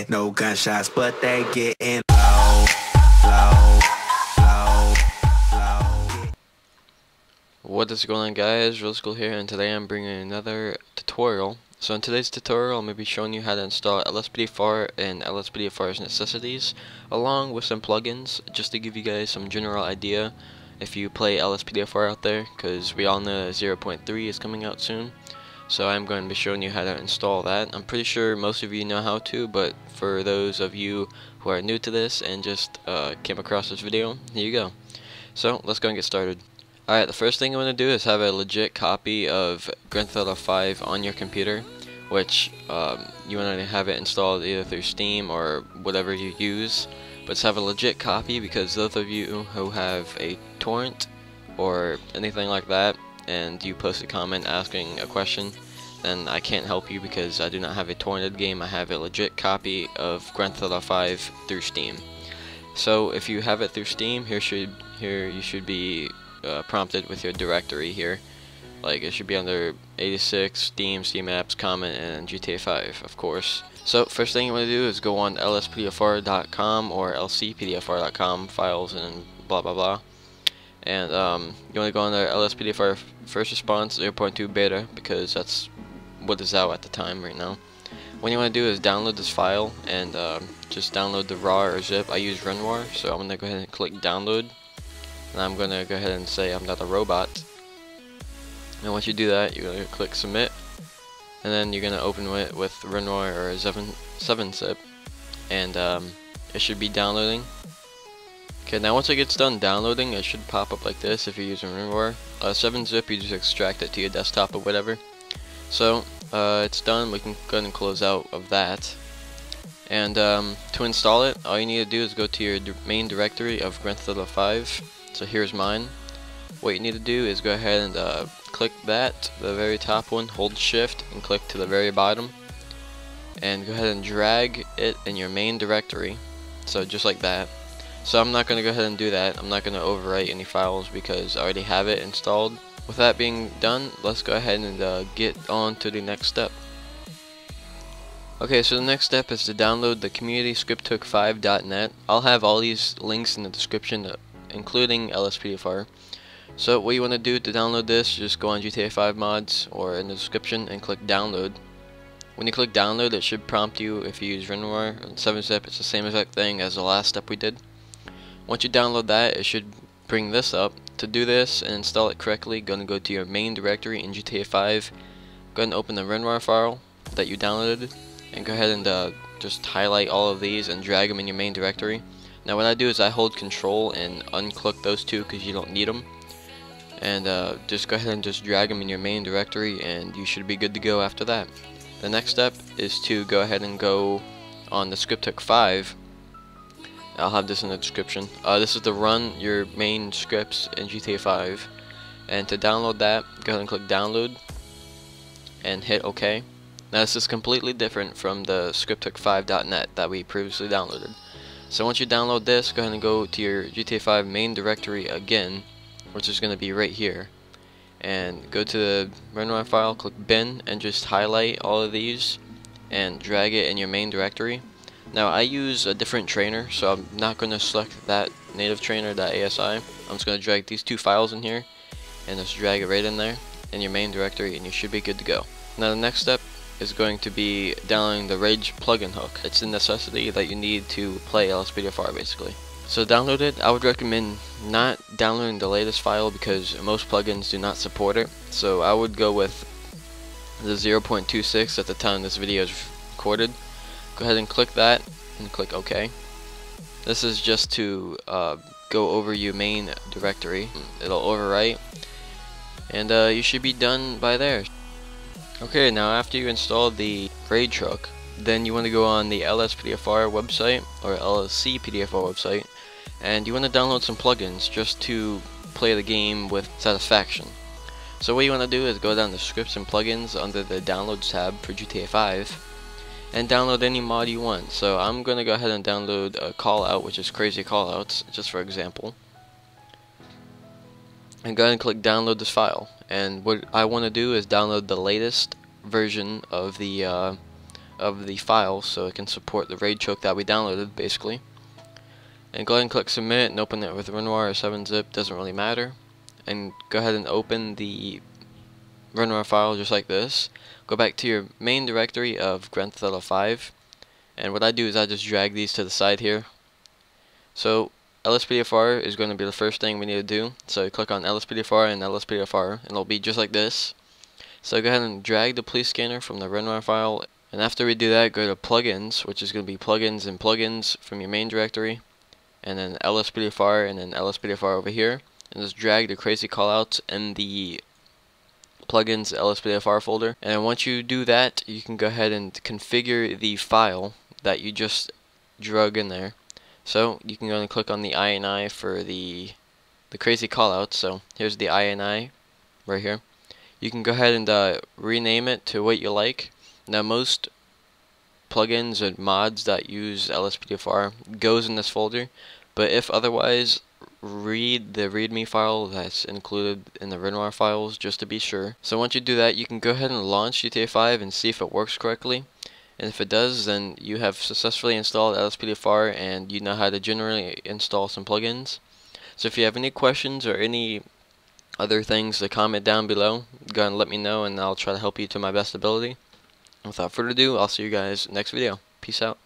hear no gunshots, but they getting low, low, low, low. What is going on, guys? Realistical here, and today I'm bringing another tutorial. So in today's tutorial, I'm going to be showing you how to install LSPDFR and LSPDFR's Necessities, along with some plugins, just to give you guys some general idea if you play LSPDFR out there, because we all know 0.3 is coming out soon. So I'm going to be showing you how to install that. I'm pretty sure most of you know how to, but for those of you who are new to this and just came across this video, here you go. So let's go and get started. Alright, the first thing I'm going to do is have a legit copy of Grand Theft Auto 5 on your computer, which you want to have it installed either through Steam or whatever you use. But just have a legit copy, because those of you who have a torrent or anything like that, and you post a comment asking a question, then I can't help you because I do not have a torrented game. I have a legit copy of Grand Theft Auto 5 through Steam. So if you have it through Steam, here you should be prompted with your directory here. Like, it should be under 86, Steam, Steam Apps, Comment, and GTA 5, of course. So first thing you want to do is go on LSPDFR.com or LCPDFR.com, files and blah blah blah. And you want to go on there, LSPDFR first response 0.2 beta, because that's what is out at the time right now. What you want to do is download this file and just download the raw or zip. I use RunRAR, so I'm going to go ahead and click download. And I'm going to go ahead and say I'm not a robot. And once you do that, you're going to click submit. And then you're going to open it with RunRAR or 7-zip. And it should be downloading. Okay, now once it gets done downloading, it should pop up like this if you're using RunRAR. 7-zip, you just extract it to your desktop or whatever. So it's done. We can go ahead and close out of that. And to install it, all you need to do is go to your main directory of Grand Theft Auto 5. So here's mine. What you need to do is go ahead and click that, the very top one, hold shift and click to the very bottom, and go ahead and drag it in your main directory, so just like that. So I'm not going to go ahead and do that. I'm not going to overwrite any files because I already have it installed. With that being done, let's go ahead and get on to the next step. Okay, so the next step is to download the communityscripttook5.net. I'll have all these links in the description, including LSPDFR. So what you want to do to download this, just go on GTA 5 mods or in the description and click download. When you click download, it should prompt you if you use RunRAR and 7-zip. It's the same exact thing as the last step we did. Once you download that, it should bring this up. To do this and install it correctly, go to your main directory in GTA 5. Go ahead and open the RunRAR file that you downloaded, and go ahead and just highlight all of these and drag them in your main directory. Now what I do is I hold control and unclick those two because you don't need them. And just go ahead and just drag them in your main directory, and you should be good to go after that. The next step is to go ahead and go on the Scripttook 5. I'll have this in the description. This is to run your main scripts in GTA 5. And to download that, go ahead and click download and hit OK. Now this is completely different from the scripttook5.net that we previously downloaded. So once you download this, go ahead and go to your GTA 5 main directory again, which is going to be right here, and go to the RunRAR file, click bin, and just highlight all of these and drag it in your main directory. Now I use a different trainer, so I'm not going to select that native trainer, that ASI. I'm just going to drag these two files in here and just drag it right in there in your main directory, and you should be good to go. Now the next step is going to be downloading the Rage plugin hook. It's a necessity that you need to play LSPDFR basically. So download it. I would recommend not downloading the latest file because most plugins do not support it. So I would go with the 0.26 at the time this video is recorded. Go ahead and click that and click OK. This is just to go over your main directory. It'll overwrite, and you should be done by there. Okay, now after you install the Raid truck, then you want to go on the LSPDFR website or LSCPDFR website, and you want to download some plugins just to play the game with satisfaction. So what you want to do is go down to scripts and plugins under the downloads tab for GTA 5 and download any mod you want. So I'm going to go ahead and download a callout, which is Crazy Callouts, just for example. And go ahead and click download this file. And what I want to do is download the latest version of the of the file so it can support the RAID choke that we downloaded basically. And go ahead and click submit and open it with WinRAR or 7-zip, doesn't really matter. And go ahead and open the WinRAR file just like this. Go back to your main directory of Grand Theft Auto 5, and what I do is I just drag these to the side here. So LSPDFR is going to be the first thing we need to do. So click on LSPDFR and LSPDFR, and it'll be just like this. So go ahead and drag the police scanner from the WinRAR file, and after we do that, go to plugins, which is going to be plugins and plugins from your main directory, and then LSPDFR and then LSPDFR over here, and just drag the crazy callouts in the plugins LSPDFR folder. And once you do that, you can go ahead and configure the file that you just drug in there. So you can go and click on the INI for the crazy callouts. So here's the INI right here. You can go ahead and rename it to what you like. Now most plugins and mods that use LSPDFR goes in this folder, but if otherwise, read the readme file that's included in the WinRAR files just to be sure. So once you do that, you can go ahead and launch GTA 5 and see if it works correctly. And if it does, then you have successfully installed LSPDFR and you know how to generally install some plugins. So if you have any questions or any other things to comment down below, go ahead and let me know and I'll try to help you to my best ability. Without further ado, I'll see you guys next video. Peace out.